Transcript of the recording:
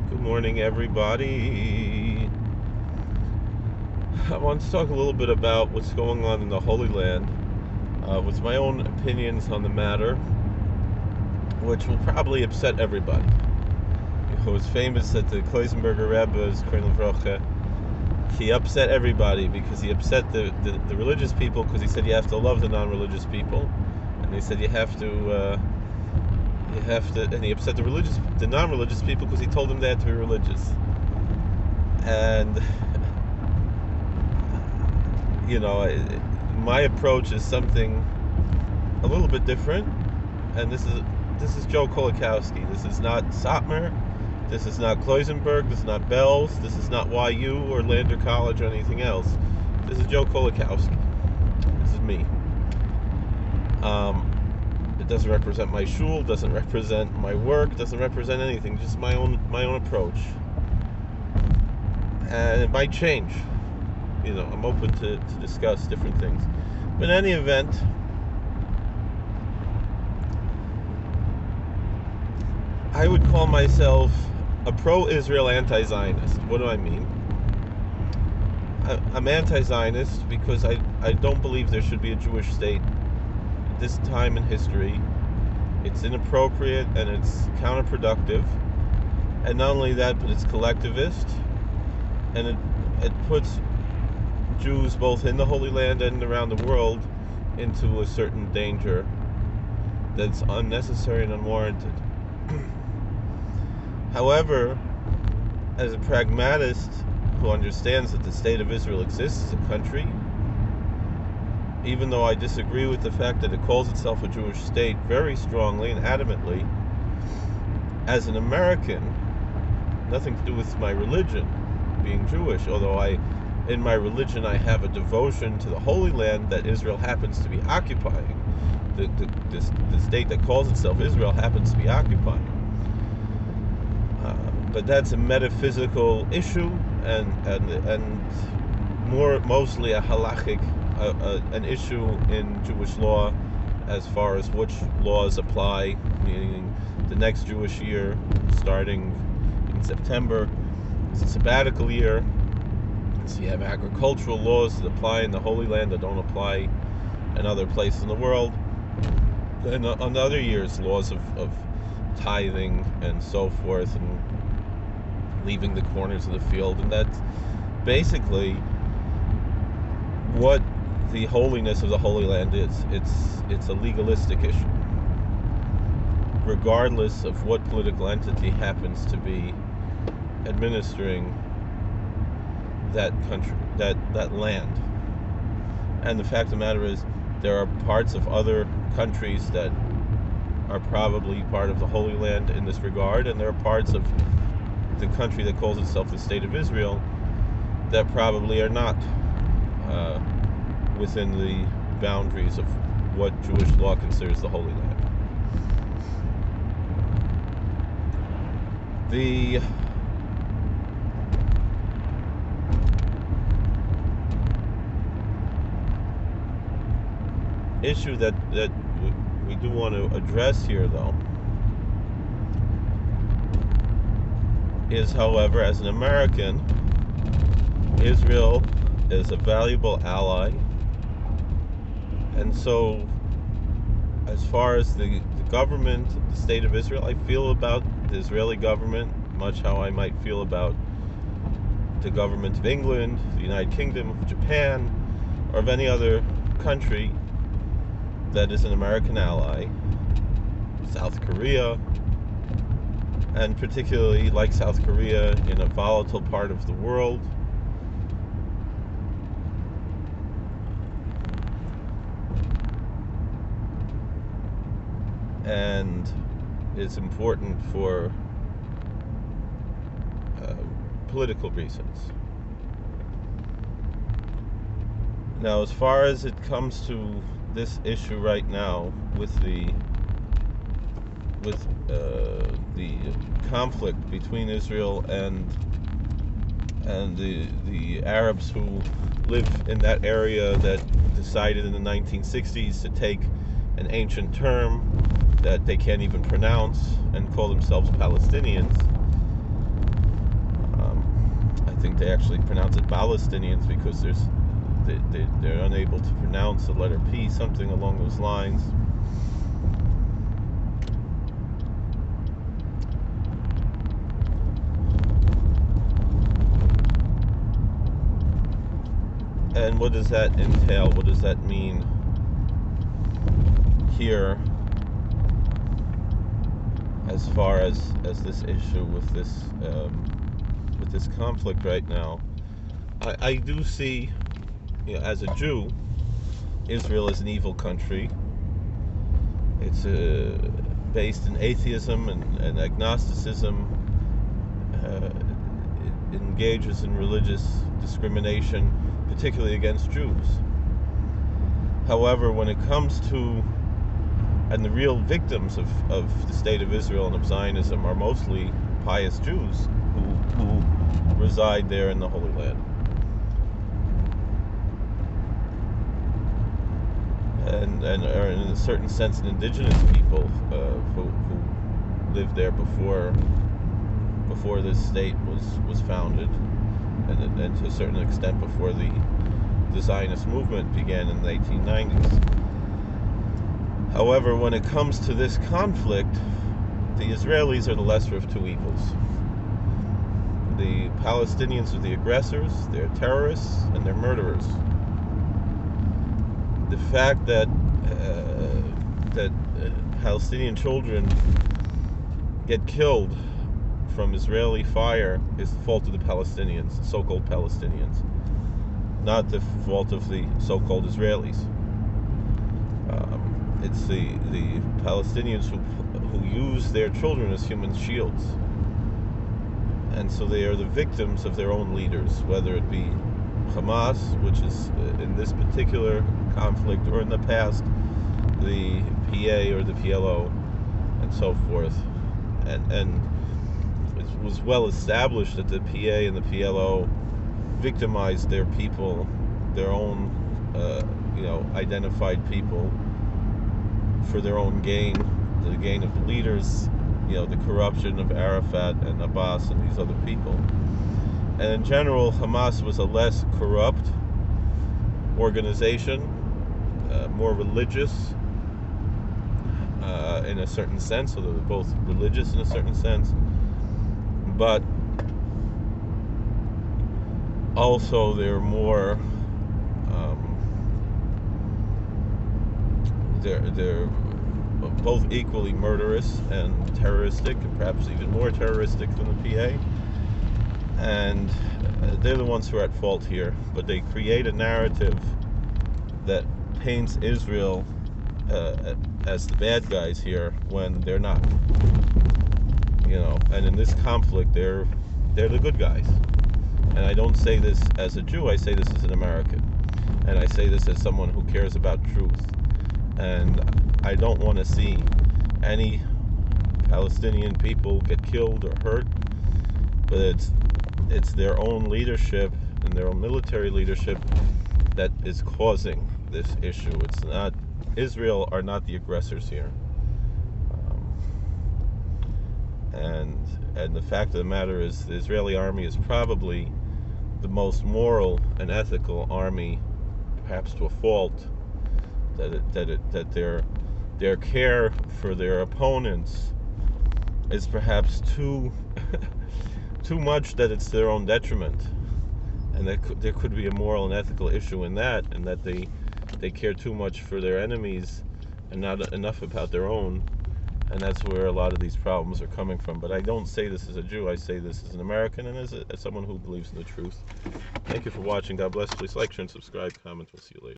Good morning, everybody. I want to talk a little bit about what's going on in the Holy Land, with my own opinions on the matter, which will probably upset everybody. It was famous that the Kloisenberger Rebbe's Colonel Vroche, he upset everybody because he upset the religious people, because he said you have to love the non-religious people, and he said you have to, and he upset the non-religious people because he told them they had to be religious. And my approach is something a little bit different, and this is Joe Kolakowski. This is not Satmar. This is not Kloisenberg. This is not Bells. This is not YU or Lander College or anything else. This is Joe Kolakowski. This is me. It doesn't represent my shul. Doesn't represent my work. Doesn't represent anything. Just my own approach, and it might change. I'm open to discuss different things. But in any event, I would call myself a pro-Israel anti-Zionist. What do I mean? I'm anti-Zionist because I don't believe there should be a Jewish state at this time in history. It's inappropriate and it's counterproductive. And not only that, but it's collectivist. And it puts Jews both in the Holy Land and around the world into a certain danger that's unnecessary and unwarranted. However, as a pragmatist who understands that the state of Israel exists as a country, even though I disagree with the fact that it calls itself a Jewish state very strongly and adamantly, as an American, nothing to do with my religion, being Jewish, although in my religion I have a devotion to the Holy Land that Israel happens to be occupying. The state that calls itself Israel happens to be occupying. But that's a metaphysical issue and mostly a halachic, an issue in Jewish law as far as which laws apply, meaning the next Jewish year starting in September is a sabbatical year. So you have agricultural laws that apply in the Holy Land that don't apply in other places in the world. Then on other years, laws of tithing and so forth, and leaving the corners of the field. And that's basically what the holiness of the Holy Land is. It's a legalistic issue, regardless of what political entity happens to be administering that country, that land. And the fact of the matter is, there are parts of other countries that are probably part of the Holy Land in this regard, and there are parts of the country that calls itself the State of Israel that probably are not within the boundaries of what Jewish law considers the Holy Land. The issue that we do want to address here, though, is, however, as an American, Israel is a valuable ally. And so, as far as the government, the state of Israel, I feel about the Israeli government much how I might feel about the government of England, the United Kingdom, of Japan, or of any other country that is an American ally, South Korea, and particularly like South Korea in a volatile part of the world. And it's important for political reasons. Now, as far as it comes to this issue right now with the conflict between Israel and the Arabs who live in that area that decided in the 1960s to take an ancient term that they can't even pronounce and call themselves Palestinians. think they actually pronounce it Palestinians because they're unable to pronounce the letter P, something along those lines. And what does that entail? What does that mean here as far as this issue with this conflict right now? I do see, as a Jew, Israel is an evil country. It's based in atheism and agnosticism. It engages in religious discrimination, particularly against Jews. However, when it comes to, and the real victims of the state of Israel and of Zionism are mostly pious Jews who reside there in the Holy Land. And are in a certain sense an indigenous people who lived there before this state was founded, and to a certain extent before the Zionist movement began in the 1890s. However, when it comes to this conflict, the Israelis are the lesser of two evils. The Palestinians are the aggressors, they're terrorists, and they're murderers. The fact that Palestinian children get killed from Israeli fire is the fault of the Palestinians, so-called Palestinians, not the fault of the so-called Israelis. It's the Palestinians who use their children as human shields, and so they are the victims of their own leaders, whether it be Hamas, which is in this particular conflict, or in the past the PA or the PLO, and so forth. And it was well established that the PA and the PLO victimized their people, their own identified people, for their own gain, the gain of the leaders, the corruption of Arafat and Abbas and these other people. And in general, Hamas was a less corrupt organization, more religious in a certain sense, so they were both religious in a certain sense, but also they're more, they're both equally murderous and terroristic, and perhaps even more terroristic than the PA. And they're the ones who are at fault here. But they create a narrative that paints Israel as the bad guys here when they're not. And in this conflict, they're the good guys. And I don't say this as a Jew. I say this as an American, and I say this as someone who cares about truth. And I don't want to see any Palestinian people get killed or hurt, but it's their own leadership and their own military leadership that is causing this issue. It's not, Israel are not the aggressors here. And the fact of the matter is, the Israeli army is probably the most moral and ethical army, perhaps to a fault. That their care for their opponents is perhaps too much, that it's their own detriment, and there could be a moral and ethical issue in that, and that they care too much for their enemies and not enough about their own, and that's where a lot of these problems are coming from. But I don't say this as a Jew. I say this as an American and as someone who believes in the truth. Thank you for watching. God bless. Please like, share, and subscribe. Comment. We'll see you later.